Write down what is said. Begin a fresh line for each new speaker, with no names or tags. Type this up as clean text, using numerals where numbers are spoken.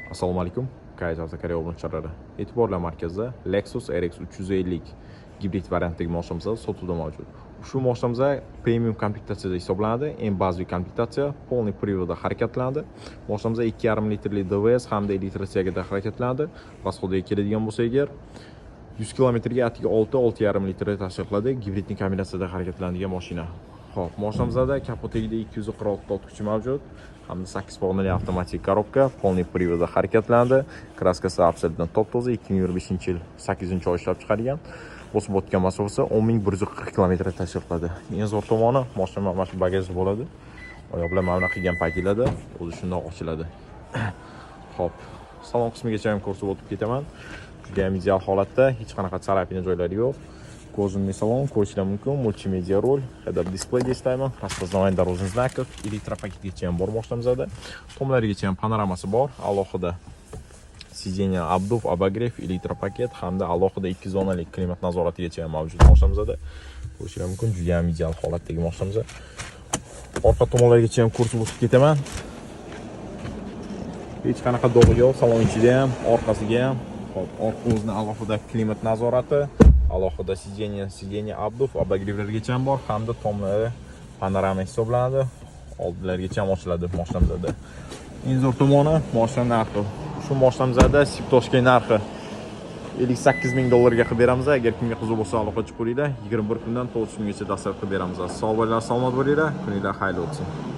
Assalomu alaykum. Kayzer Zakariya o'rnatchalari. E'tiborlar markazida Lexus RX 350 gibrid variantidagi mashinamiz sotuvda mavjud. Ushbu mashinamiz premium komplektatsiyada hisoblanadi. Eng bazik komplektatsiya полный приводda harakatlanadi. Mashinamiz 2,5 litrli DVS hamda elektrosiyagada harakatlanadi. Rasxodiga keladigan bo'lsa agar 100 kilometrga atigi 6-6,5 litr tashkil qiladi. Gibridning kombinatsiyada harakatlanadigan mashina. Xo'p, mashinamizda kapotagida 246 tot kuchi mavjud. Hamda 8 pog'onali avtomatik korobka, полный приводda harakatlanadi. Kraskasi absolyutно top-toza, 2025-yil 8-oy ishlab chiqarilgan. Bosib o'tgan masofasi 10.140 kilometr tashkil qiladi. Eng zo'r tomoni mashina mana shu bagajda bo'ladi. Oyoq bilan mana qilgan paytinglarda o'zi shundoq ochiladi. Xo'p, salon qismigacha ham ko'rsatib o'tib ketaman. Juda ham ideal holatda, hech qanaqa sarapina joylari yo'q. Кожаный салон, ko'rishlar mumkin, multimedia rol, head-up display deyman, распознавание дорожных знаков, elektropaketgacha ham bor mashinamizda. Tomlarigacha ham panoramasi bor, alohida sиденье, обдув, обогрев, elektropaket hamda alohida 2 zonali klimat nazoratigacha ham mavjud mashinamizda. Ko'rishlar mumkin, juda ham ideal holatdagi mashinamiz. Orqa tomonlarigacha ham ko'rsatib o'tib ketaman. Hech qanaqa dog'i yo'q, salon ichida ham, orqasiga ham. Hop, orqa o'zining alohida klimat nazorati, alohida sиденье, обдув, обогревlargacha ham bor hamda tomlari panorama hisoblanadi. Oldilarigacha ham ochiladi mashinamizda. Eng zo'r tomoni mashina narxi. Shu mashinamizda Siptoshga narxi $58,000 qilib beramiz. Agar kimga qiziq bo'lsa aloqa qilib qo'yinglar. 21 kundan 30 kungacha dastur qilib beramiz. Sog' bo'linglar, salomat bo'linglar. Kuninglar xayrli o'tsin.